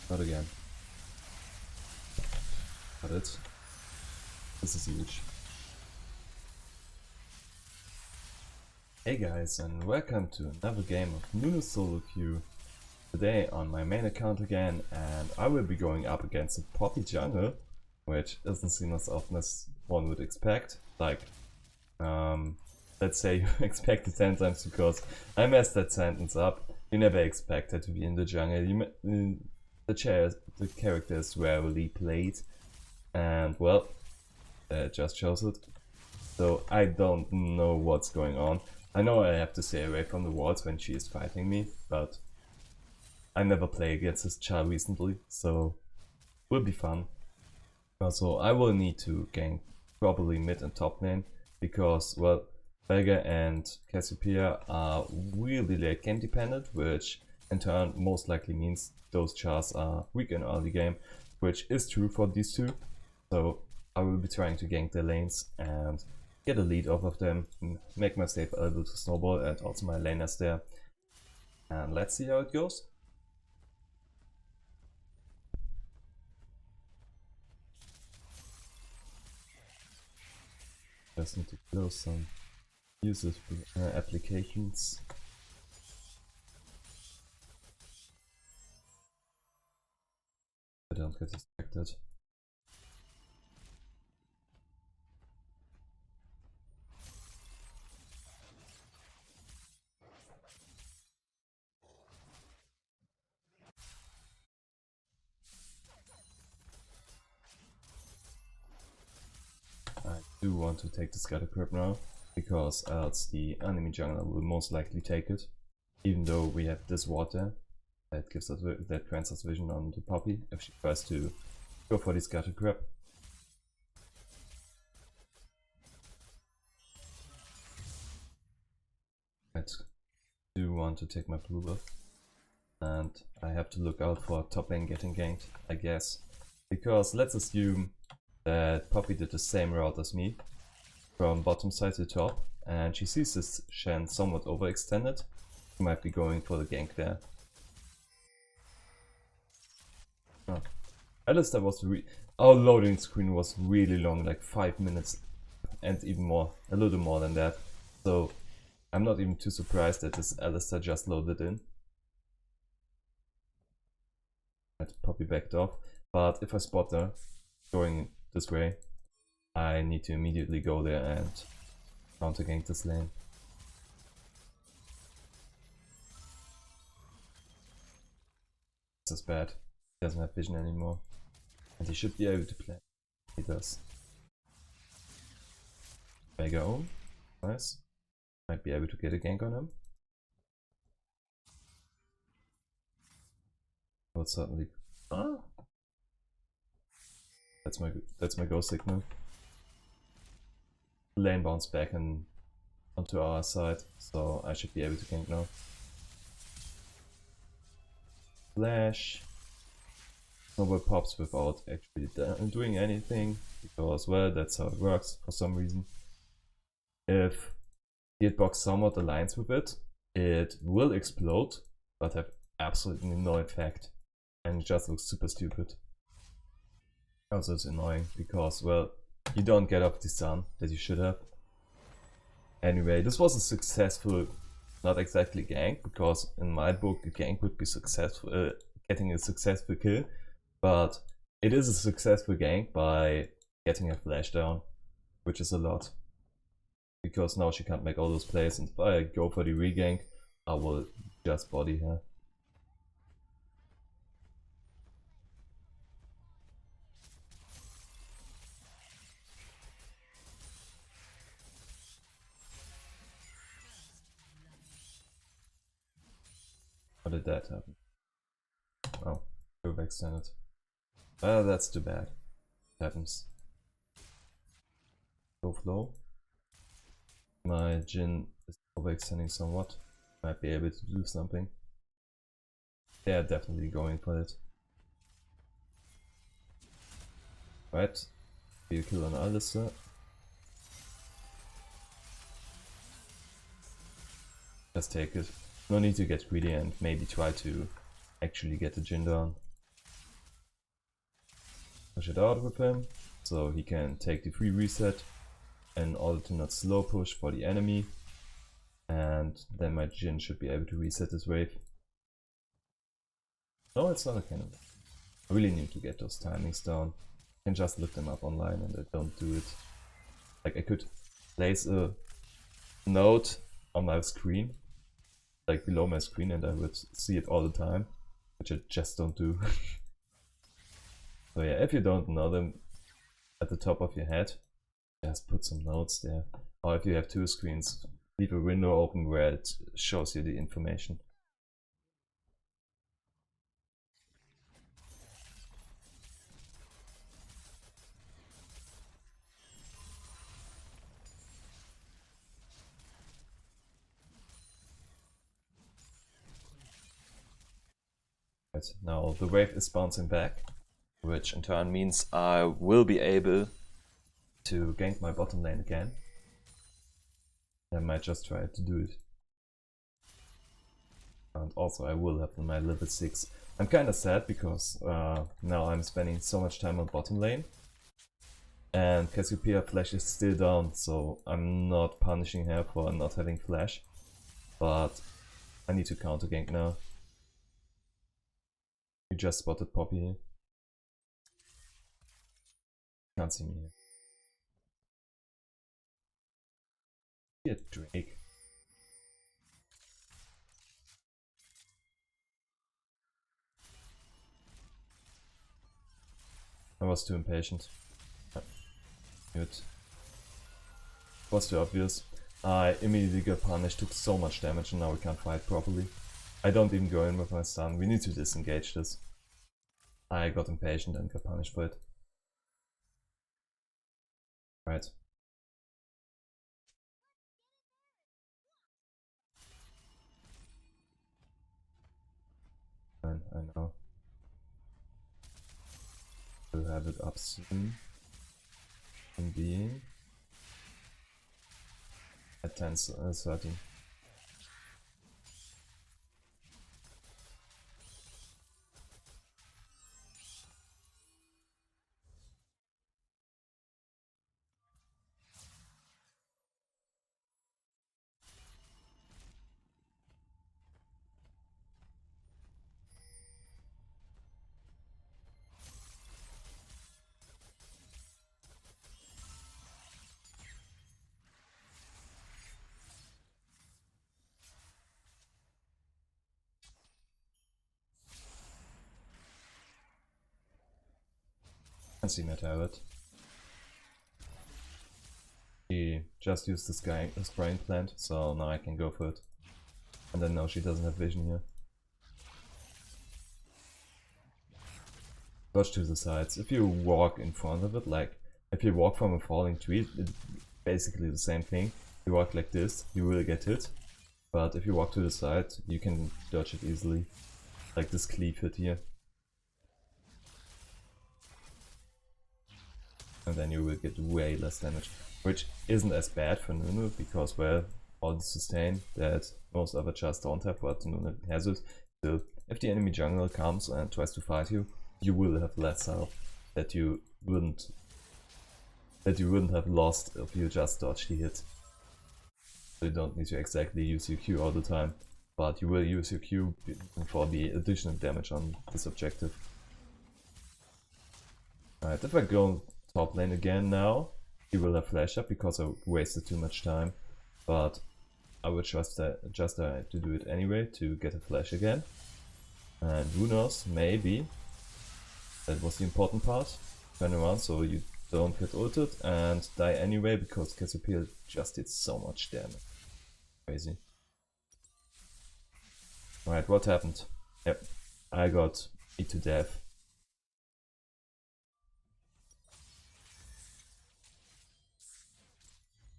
Not again. Got it. This is huge. Hey guys, and welcome to another game of Nunu solo queue. Today on my main account again, and I will be going up against a Poppy jungle, which isn't seen as often as one would expect. Like, let's say you expect it 10 times because I messed that sentence up. You never expect her to be in the jungle. The character is rarely played, and well, it just shows it. So I don't know what's going on. I know I have to stay away from the walls when she is fighting me, but I never play against this child recently, so will be fun. Also, I will need to gank probably mid and top lane, because, well, Vega and Cassiopeia are really late game dependent, which in turn most likely means those chars are weak in early game, which is true for these two. So I will be trying to gank their lanes and get a lead off of them, make myself able to snowball, and also my laners there. And let's see how it goes. Just need to close some useless applications. I don't get distracted. I do want to take the scatter crab now, because else the enemy jungler will most likely take it. Even though we have this water that gives us that grants us vision on the Poppy if she tries to go for the scatter crab. I do want to take my blue buff, and I have to look out for top lane getting ganked, I guess, because let's assume that Poppy did the same route as me, from bottom side to top, and she sees this Shen somewhat overextended. She might be going for the gank there. Oh. Alistair was our loading screen was really long, like 5 minutes, and even more, a little more than that. So I'm not even too surprised that this Alistair just loaded in. That Poppy backed off, but if I spot her going this way, I need to immediately go there and counter gank this lane. This is bad. He doesn't have vision anymore, and he should be able to play. He does. Vega own, nice. Might be able to get a gank on him. Would certainly. Ah. That's my go signal. Lane bounce back and onto our side, so I should be able to gank now. Flash. Snowball pops without actually doing anything, because, well, that's how it works for some reason. If the hitbox somewhat aligns with it, it will explode, but have absolutely no effect, and it just looks super stupid. Also, it's annoying because, well, you don't get off the stun that you should have. Anyway, this was a successful, not exactly gank, because in my book a gank would be successful, getting a successful kill, but it is a successful gank by getting a flash down, which is a lot. Because now she can't make all those plays, and if I go for the regank, I will just body her. How did that happen? Oh, overextended. Well, that's too bad. It happens. Go flow. My Jhin is overextending somewhat. Might be able to do something. They are definitely going for it. Right. Be a kill on Alistair. Just take it. No need to get greedy and maybe try to actually get the Jhin down. push it out with him, so he can take the free reset in order to not slow push for the enemy. And then my Jhin should be able to reset this wave. No, it's not a cannon. I really need to get those timings down. I can just look them up online and I don't do it. Like I could place a note on my screen, like below my screen, and I would see it all the time, which I just don't do. So yeah, if you don't know them at the top of your head, just put some notes there. Or if you have two screens, leave a window open where it shows you the information. Right, now the wave is bouncing back, which in turn means I will be able to gank my bottom lane again. I might just try to do it. And also I will have my level 6. I'm kinda sad because now I'm spending so much time on bottom lane. And Cassiopeia flash is still down, so I'm not punishing her for not having flash. But I need to counter gank now. You just spotted Poppy here. Can't see me here. Be a Drake. I was too impatient. Good. Was too obvious. I immediately got punished, took so much damage, and now we can't fight properly. I don't even go in with my stun. We need to disengage this. I got impatient and got punished for it. Right. Fine, I know. We'll have it up soon. In being at 13. Can't see my turret. She just used this scrying plant, so now I can go for it. And then now she doesn't have vision here. Dodge to the sides. If you walk in front of it, like if you walk from a falling tree, it's basically the same thing. You walk like this, you will get hit. But if you walk to the side, you can dodge it easily. Like this cleave hit here. And then you will get way less damage. Which isn't as bad for Nunu, because, well, all the sustain that most other chars don't have, but Nunu has it. Still, if the enemy jungle comes and tries to fight you, you will have less health that you wouldn't have lost if you just dodged the hit. So you don't need to exactly use your Q all the time, but you will use your Q for the additional damage on this objective. Alright, if I go top lane again now, he will have flash up because I wasted too much time, but I would just to do it anyway to get a flash again. And who knows, maybe that was the important part. Turn around so you don't get ulted and die anyway, because Cassiopeia just did so much damage. Crazy. Alright, what happened? Yep, I got beat to death.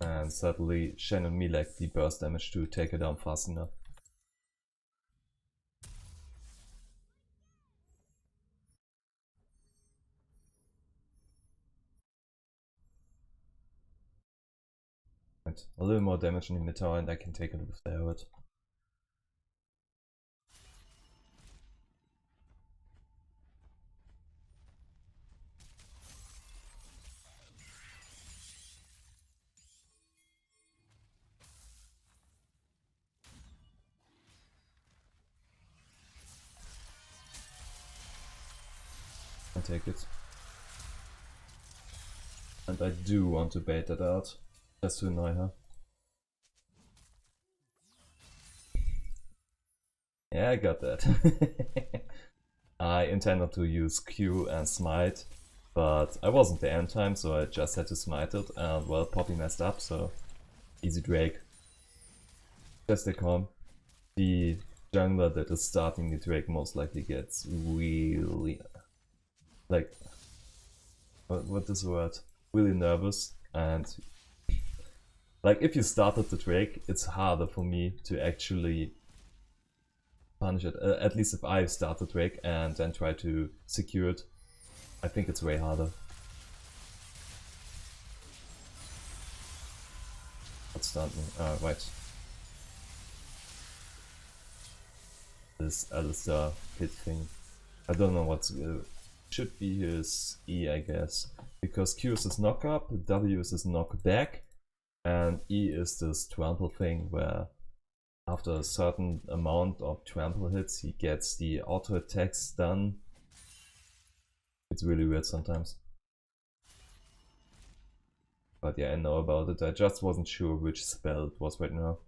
And suddenly Shen and me lacked the burst damage to take her down fast enough. Right. A little more damage in the mid tower and I can take it with the Herald. I take it. And I do want to bait that out, just to annoy her. Yeah, I got that. I intended to use Q and Smite, but I wasn't there in time, so I just had to smite it, and well, Poppy messed up, so easy Drake. Just stay calm. The jungler that is starting the Drake most likely gets really... like... what is the word? Really nervous, and... like, if you started the Drake, it's harder for me to actually punish it. At least if I start the Drake and then try to secure it, I think it's way harder. What stunned me? Right. This Alistair hit thing. I don't know what should be his E, I guess. Because Q is his knock up, W is his knock back, and E is this trample thing where after a certain amount of trample hits he gets the auto attacks done. It's really weird sometimes. But yeah, I know about it. I just wasn't sure which spell it was right now.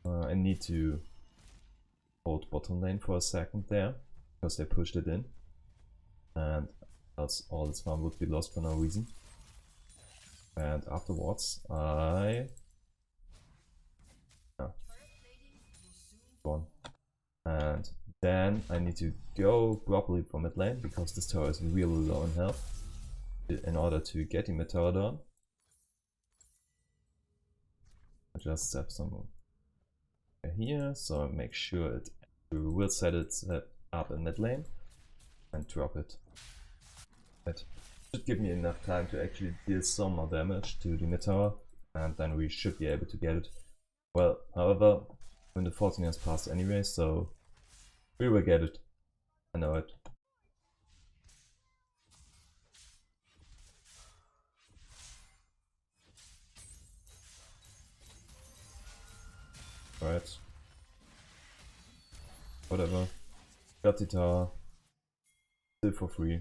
I need to hold bottom lane for a second there, because they pushed it in. And else all this farm would be lost for no reason. And afterwards I... gone. And then I need to go properly for mid lane, because this tower is really low in health, in order to get him a tower down. I just step some here, so I make sure it will set it up in mid lane and drop it. That should give me enough time to actually deal some more damage to the mid tower, and then we should be able to get it. Well, however, when the 14 has passed anyway, so we will get it. I know it. Alright. Whatever. Got the tower. Still for free.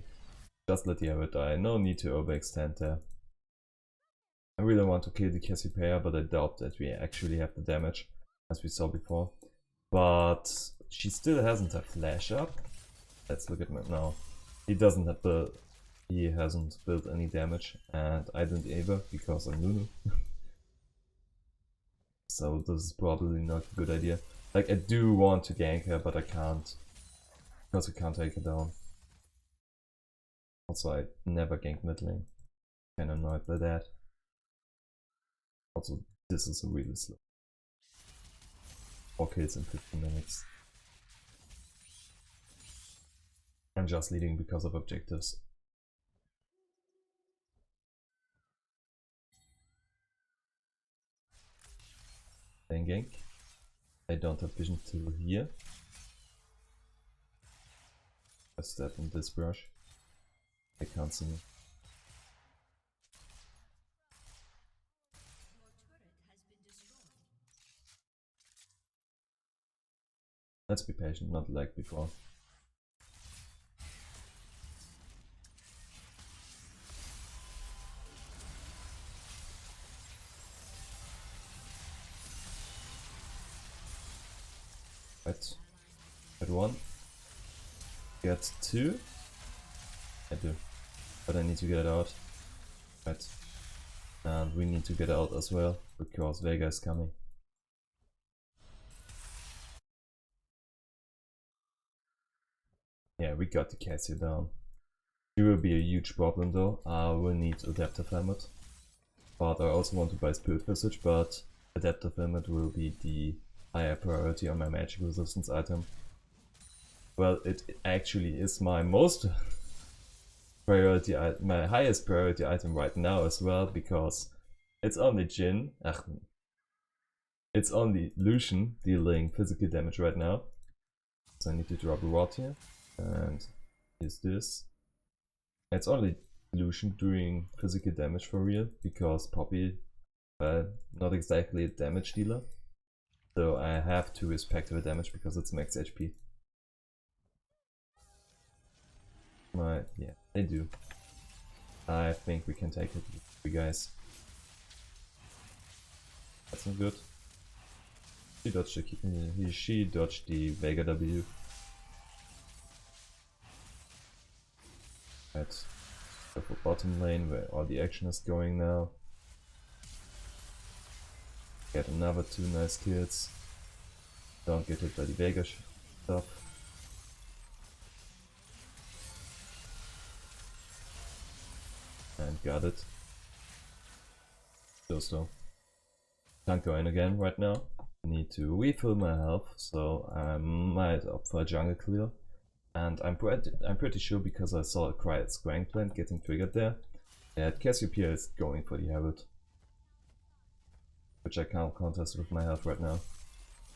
Just let the Abbot die. No need to overextend there. I really want to kill the Cassiopeia, but I doubt that we actually have the damage, as we saw before. But she still hasn't a flash up. Let's look at my now. He doesn't have the... he hasn't built any damage, and I didn't either, because I'm Nunu. So this is probably not a good idea. Like, I do want to gank her, but I can't. Because we can't take her down. Also, I never ganked mid lane. Kinda annoyed by that. Also, this is really slow. 4 kills in 15 minutes. I'm just leading because of objectives. Then gank. I don't have vision till here. I step in this brush. I can't see me. Let's be patient, not like before. Right. Get 1. Get 2. I do. But I need to get out. Right. And we need to get out as well, because Vega is coming. Yeah, we got the Cassio down. It will be a huge problem though. I will need Adaptive Helmet. But I also want to buy Spirit Visage, but Adaptive Helmet will be the higher priority on my magic resistance item. Well, it actually is my most priority, my highest priority item right now as well, because it's only Jhin, it's only Lucian dealing physical damage right now. So I need to drop a rod here, and use this. It's only illusion doing physical damage for real, because Poppy, not exactly a damage dealer. So I have to respect her damage because it's max HP. Yeah, they do. I think we can take it, you guys. That's not good. She dodged the Vega W. Right. Go for bottom lane where all the action is going now. Get another 2 nice kills. Don't get hit by the Vega stuff. And got it. So. Can't go in again right now. Need to refill my health, so I might opt for a jungle clear. And I'm pretty sure, because I saw a quiet Scrank plant getting triggered there, that Cassiopeia is going for the Herald. Which I can't contest with my health right now.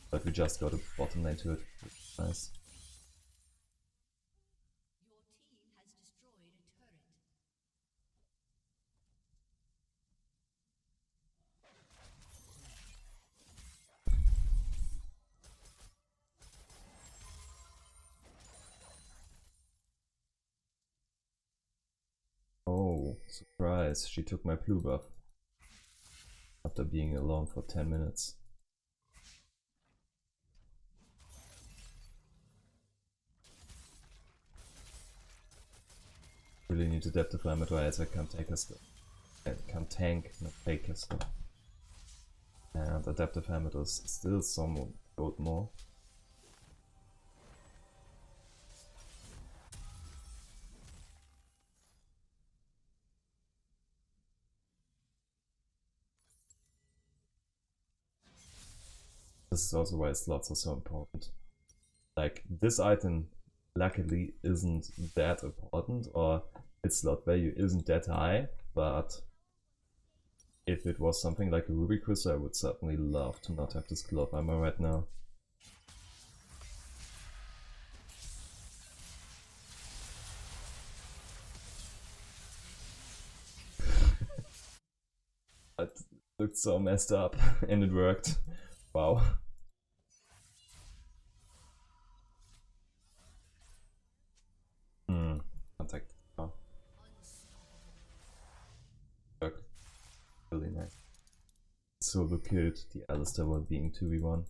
But we just got a bottom lane to it. Nice. Oh, surprise, she took my blue buff. After being alone for 10 minutes. Really need to depth of limit, or else I can't take us. I can't tank, not take us. And adaptive hammer is still some gold more. This is also why slots are so important. Like, this item luckily isn't that important, or its slot value isn't that high, but if it was something like a Ruby Crystal, I would certainly love to not have this glove armor right now. It looked so messed up, and it worked. Wow. Contact. Oh. Worked. Really nice. So look at the Alistair while being 2v1.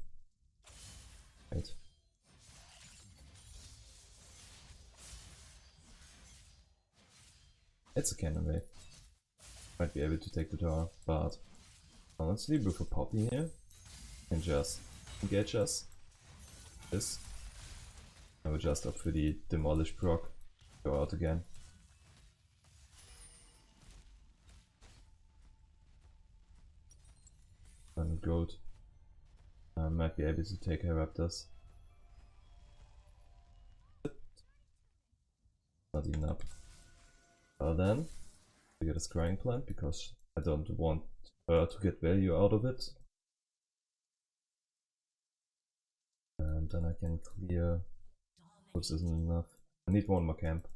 Right. It's a cannon wave. Might be able to take the tower, but honestly, with a Poppy here, can just engage us. This. I will just opt for the Demolish proc, go out again. And gold. I might be able to take her Raptors. Not enough. Well then, we get a scrying plant because I don't want her to get value out of it. And then I can clear. This isn't enough. I need one more camp.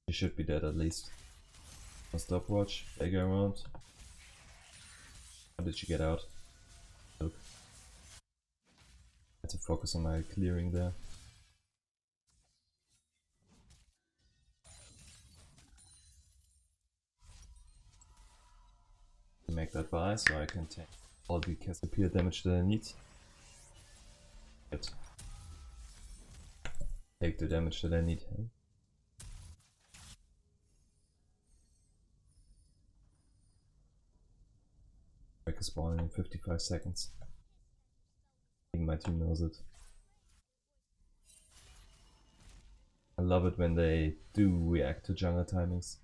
She should be dead at least. A stopwatch, take her around. How did she get out? Look. I had to focus on my clearing there. Make that buy so I can take all the Cassiopeia damage that I need. Good. Take the damage that I need. Break a spawn in 55 seconds. Even my team knows it. I love it when they do react to jungle timings.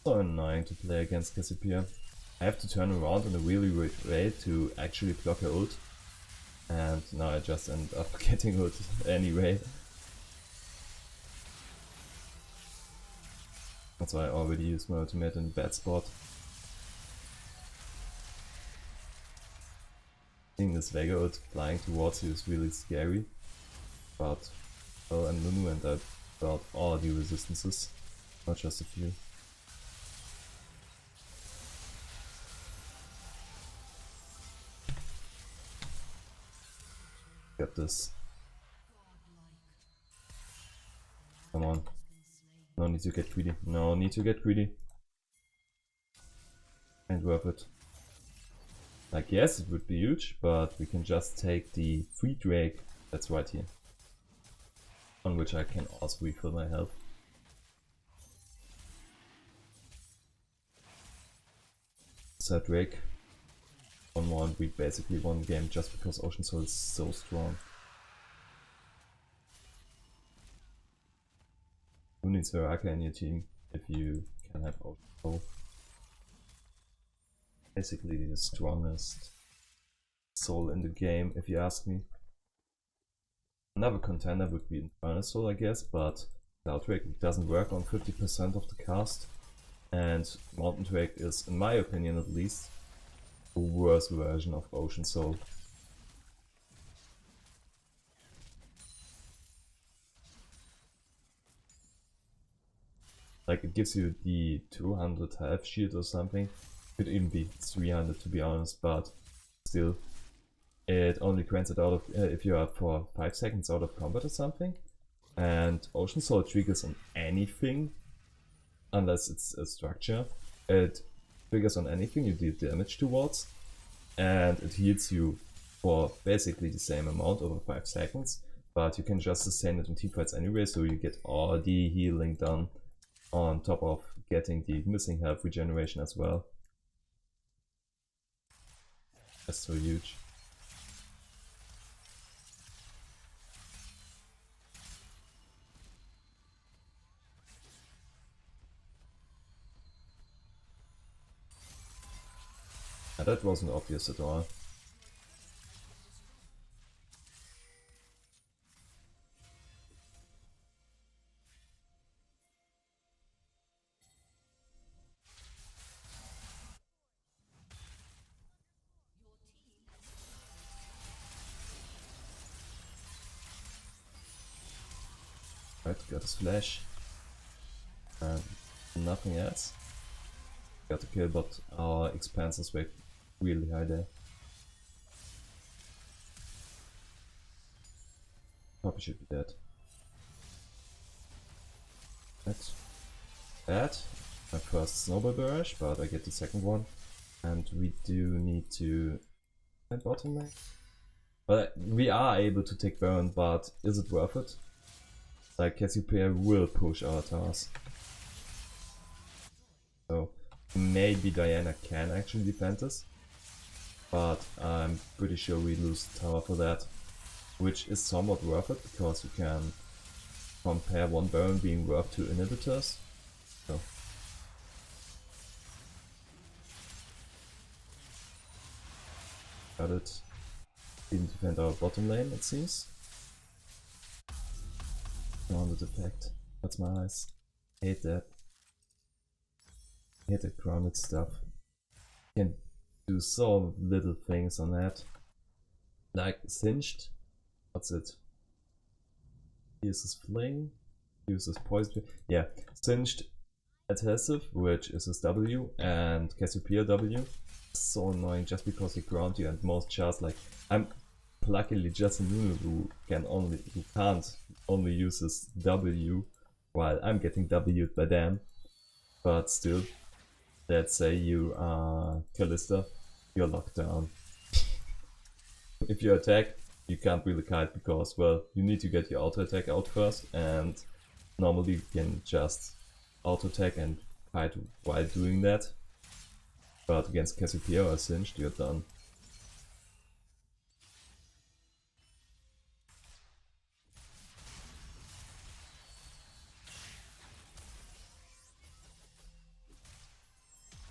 So annoying to play against Cassiopeia. I have to turn around in a really weird way to actually block her ult. And now I just end up getting ult anyway. That's why I already used my ultimate in a bad spot. Seeing this Vega ult flying towards you is really scary. But, well, I'm Nunu and I brought all the resistances, not just a few. Get this. Come on. No need to get greedy. No need to get greedy. Ain't worth it. Like, yes, it would be huge, but we can just take the free Drake that's right here. On which I can also refill my health. So Drake. One more and we basically won the game just because Ocean Soul is so strong. Who needs Veraka in your team if you can have Ocean Soul? Basically the strongest soul in the game, if you ask me. Another contender would be Infernal Soul, I guess, but Cloud Drake doesn't work on 50% of the cast. And Mountain Drake is, in my opinion at least, a worse version of Ocean Soul. Like, it gives you the 200 health shield or something. Could even be 300 to be honest, but still. It only grants it out of if you are for 5 seconds out of combat or something. And Ocean Soul triggers on anything, unless it's a structure. It triggers on anything you deal damage towards. And it heals you for basically the same amount over 5 seconds. But you can just sustain it in teamfights anyway, so you get all the healing done on top of getting the missing health regeneration as well. That's so huge. And that wasn't obvious at all. Right, got his flash. And nothing else. Got a kill, but our expenses were really high there. Probably should be dead. That's bad. My first snowball barrage, but I get the second one. And we do need to bottom lane. But we are able to take Baron, but is it worth it? Like, Cassiopeia will push our towers. So maybe Diana can actually defend this. But I'm pretty sure we lose tower for that. Which is somewhat worth it, because you can compare one Baron being worth 2 inhibitors. So. Got it. Didn't defend our bottom lane, it seems. Grounded effect. That's my eyes. Hate that. Hate the grounded stuff. Can do so little things on that. Like Singed. What's it? Uses Fling. Uses Poison. Yeah. Singed Adhesive, which is his W, and Cassiopeia W. So annoying just because they ground you, and most chars, like, I'm luckily just a Nunu who can't only use his W while I'm getting W'd by them. But still, let's say you are Kalista, you're locked down. If you attack, you can't really kite because, well, you need to get your auto attack out first, and normally you can just auto attack and kite while doing that. But against Cassiopeia or Singed, you're done.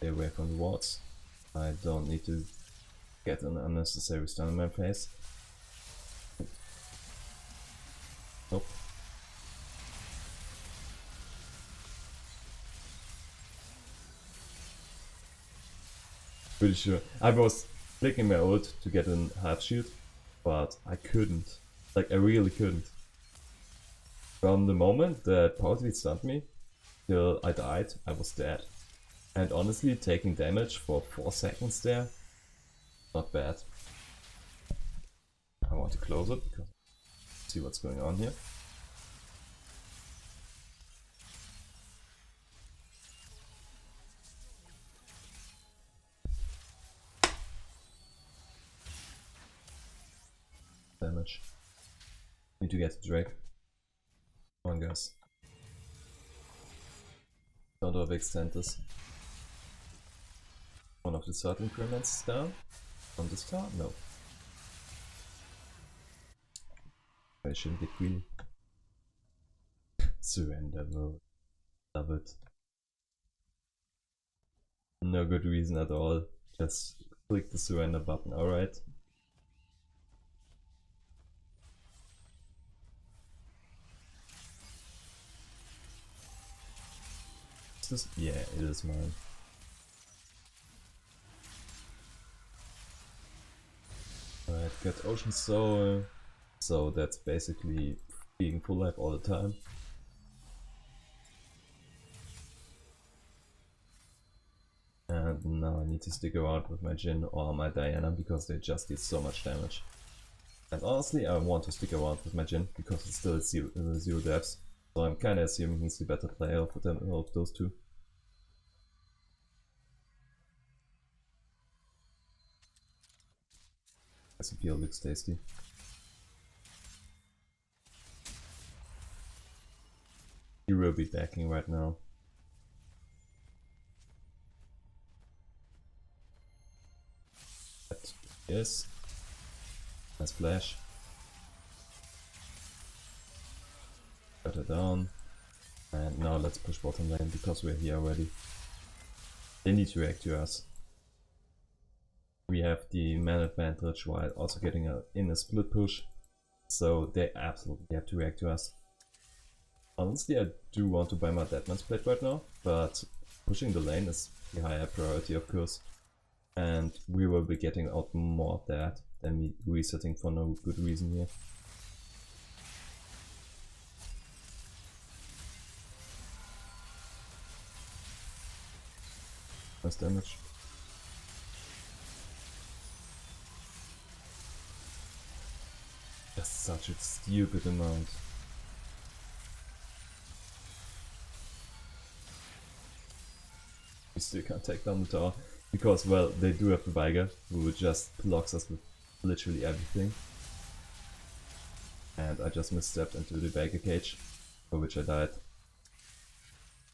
Stay away from the wards. I don't need to get an unnecessary stun in my face. Nope. Pretty sure. I was flicking my ult to get a half shield, but I couldn't. Like, I really couldn't. From the moment that Power stunned me till I died, I was dead. And honestly, taking damage for 4 seconds there, not bad. I want to close it because see what's going on here. Damage. Need to get the Drake. Come on, guys. Don't overextend this. One of the third increments is down. On the star? No. I shouldn't get greedy. Surrender mode. Love it. No good reason at all. Just click the surrender button, alright. Is this? Yeah, it is mine. Alright, got Ocean Soul. So that's basically being full life all the time. And now I need to stick around with my Jhin or my Diana because they just did so much damage. And honestly, I want to stick around with my Jhin because it's still zero deaths. So I'm kinda assuming he's the better player of those two. This appeal looks tasty. He will be backing right now. Yes. Nice flash. Cut her down. And now let's push bottom lane because we're here already. They need to react to us. We have the man advantage while also getting in a split push. So they absolutely have to react to us. Honestly, I do want to buy my Deadman's Plate right now, but pushing the lane is the higher priority, of course. And we will be getting out more of that than me resetting for no good reason here. Nice damage. That's such a stupid amount. We still can't take down the tower. Because, well, they do have the Veigar, who just blocks us with literally everything. And I just misstepped into the Veigar cage, for which I died.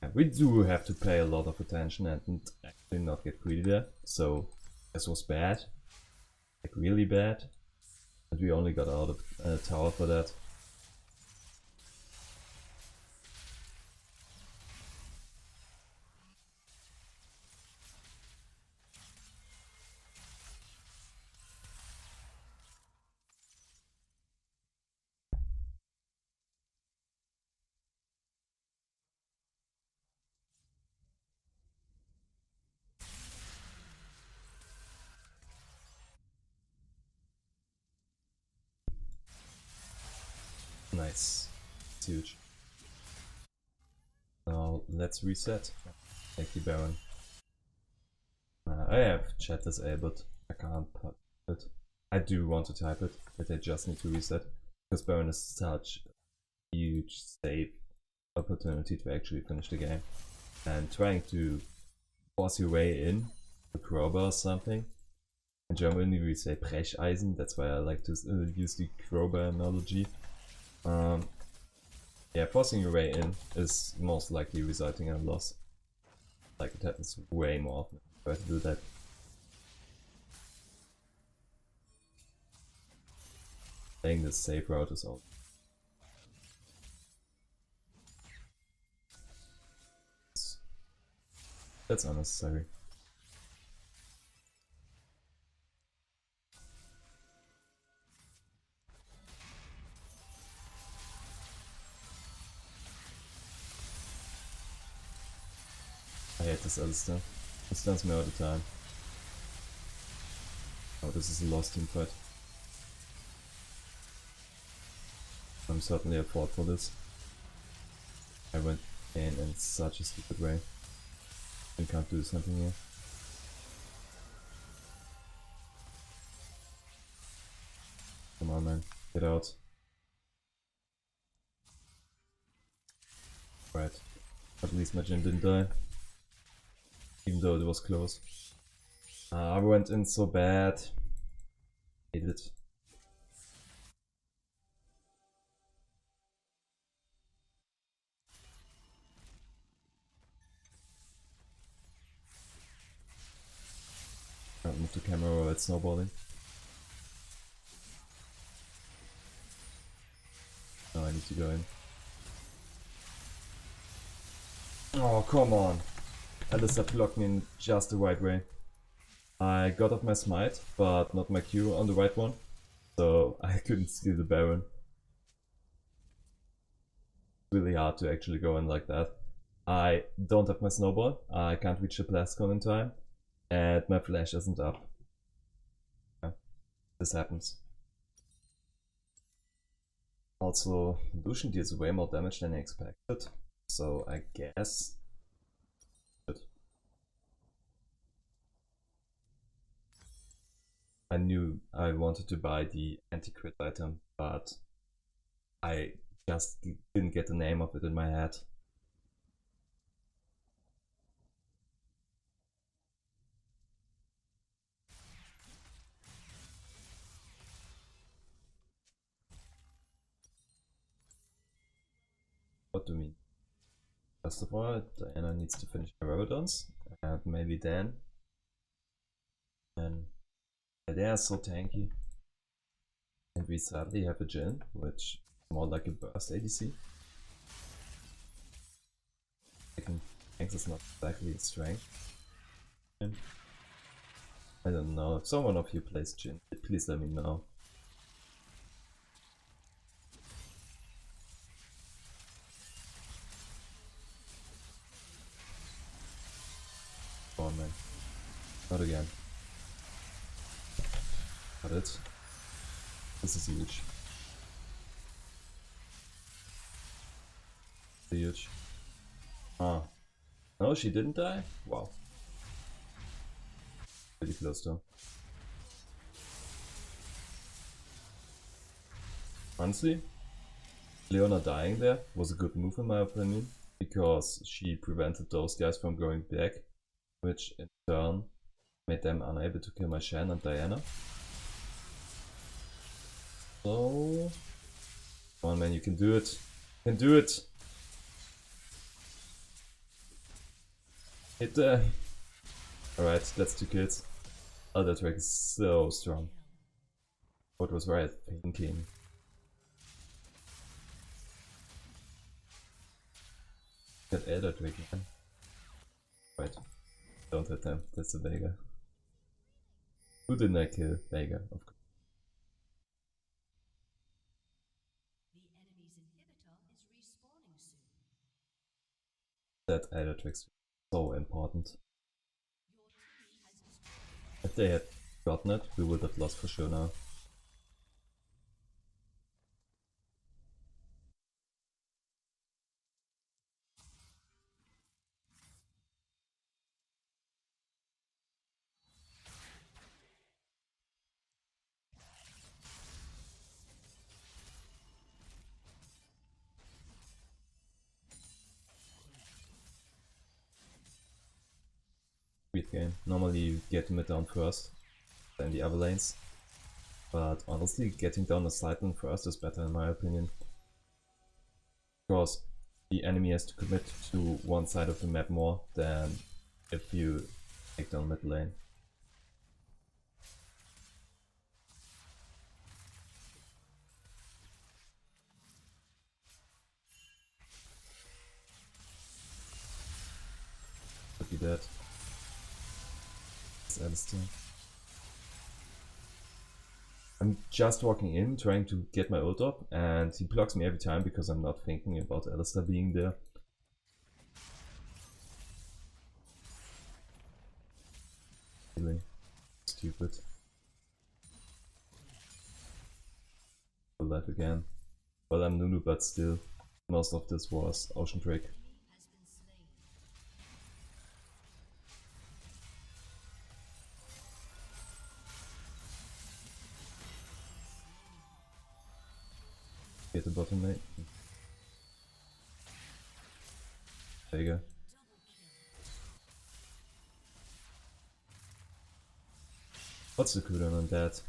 And we do have to pay a lot of attention and actually not get greedy there. So, this was bad. Like, really bad. And we only got out of a tower for that. Nice. It's huge. Now let's reset. Take the Baron. I have chat disabled. I can't put it. I do want to type it, but I just need to reset. Because Baron is such a huge save opportunity to actually finish the game. And trying to force your way in, a crowbar or something. In Germany we say Brecheisen, that's why I like to use the crowbar analogy. Yeah, forcing your way in is most likely resulting in a loss. Like, it happens way more often if I try to do that. Playing this safe route is all. That's unnecessary. hate this Alistair. It stuns me all the time. Oh, this is a lost team fight. I'm certainly at fault for this. I went in such a stupid way. I can't do something here. Come on, man. Get out. Right. At least my gym didn't die. Even though it was close. I went in so bad. Hate it. Can't move the camera or it's snowballing. No, I need to go in. Oh, come on. Alistair blocked me in just the right way. I got off my smite, but not my Q on the right one. So I couldn't steal the Baron. Really hard to actually go in like that. I don't have my snowball. I can't reach the Blastcon in time. And my flash isn't up. Yeah, this happens. Also, Lucian deals way more damage than I expected. So I guess... I knew I wanted to buy the anti-crit item, but I just didn't get the name of it in my head. What do you mean? First of all, Diana needs to finish her Ravadons, and maybe then. And they are so tanky. And we sadly have a Jhin, which is more like a burst ADC. Thanks is not exactly its strength. I don't know, if someone of you plays Jhin, please let me know. Come on, man. Not again. Got it. This is huge. Huge. Ah. No, she didn't die? Wow. Pretty close though. Honestly, Leona dying there was a good move in my opinion, because she prevented those guys from going back, which in turn made them unable to kill my Shen and Diana. So... Come on, man, you can do it. You can do it! Hit there! Alright, that's 2 kills. Oh, that track is so strong. What was right thinking? That Elder Drake, man. Right. Don't hit them, that's a Vega. Who didn't I kill? Vega, of course. That Elder Drake's so important. If they had gotten it, we would have lost for sure now. Sweet game. Normally you get mid down first, then the other lanes. But honestly, getting down the side lane first is better in my opinion. Because the enemy has to commit to one side of the map more than if you take down mid lane. Could be dead. It's Alistair. I'm just walking in, trying to get my ult up, and he blocks me every time because I'm not thinking about Alistair being there. stupid. Alive again. Well, I'm Nunu, but still, most of this was Ocean Drake. Get the bottom lane. There you go. What's the cooldown on that?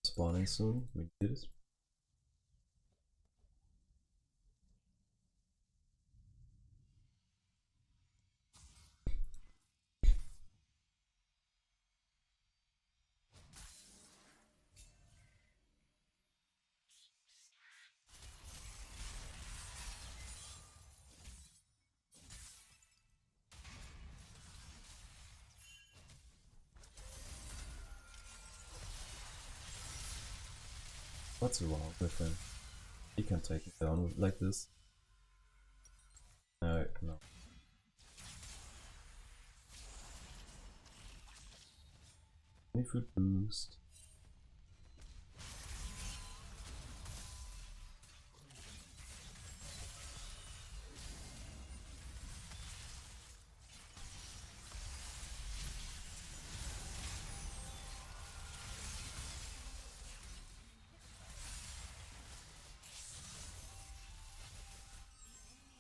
Spawning soon, we did it. What's wrong with him? He can take it down like this. No. Any food boost.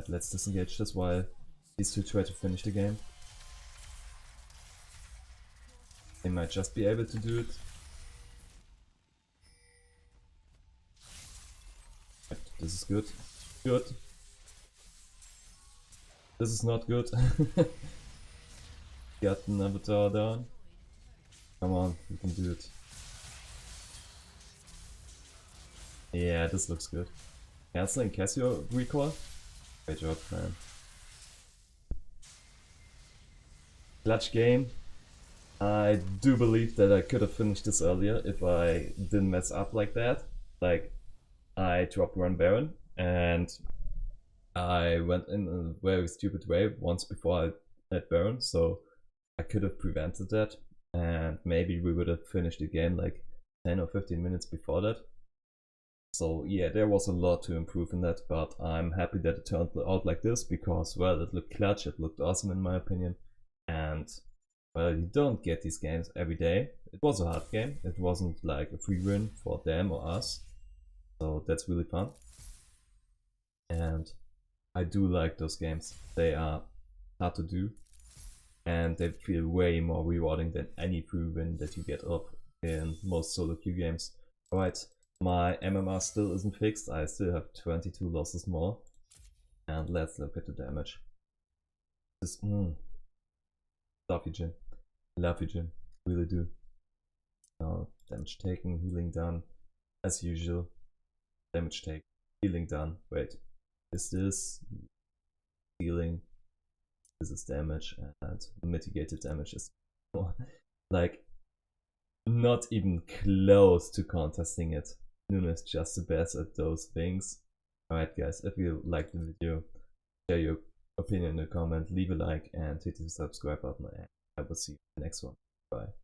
Let's disengage this while these two try to finish the game. They might just be able to do it. Right, this is good. Good. This is not good. Got another tower down. Come on, we can do it. Yeah, this looks good. Canceling Casio recall? Great job, man. Clutch game. I do believe that I could have finished this earlier if I didn't mess up like that. Like, I dropped one Baron and I went in a very stupid way once before I had Baron, so I could have prevented that and maybe we would have finished the game like 10 or 15 minutes before that. So yeah, there was a lot to improve in that, but I'm happy that it turned out like this because, well, it looked clutch, it looked awesome in my opinion. And, well, you don't get these games every day. It was a hard game, it wasn't like a free win for them or us. So that's really fun. And I do like those games. They are hard to do. And they feel way more rewarding than any free win that you get up in most solo queue games. Alright. My MMR still isn't fixed, I still have 22 losses more. And let's look at the damage. This, love you, Jin. Love you, Jin. Really do. Damage taken, healing done. As usual. Damage taken, healing done. Wait. Is this healing? This is damage, and mitigated damage is like not even close to contesting it. Nunu is just the best at those things. Alright guys, if you liked the video, share your opinion in the comment, leave a like and hit the subscribe button, and I will see you in the next one. Bye.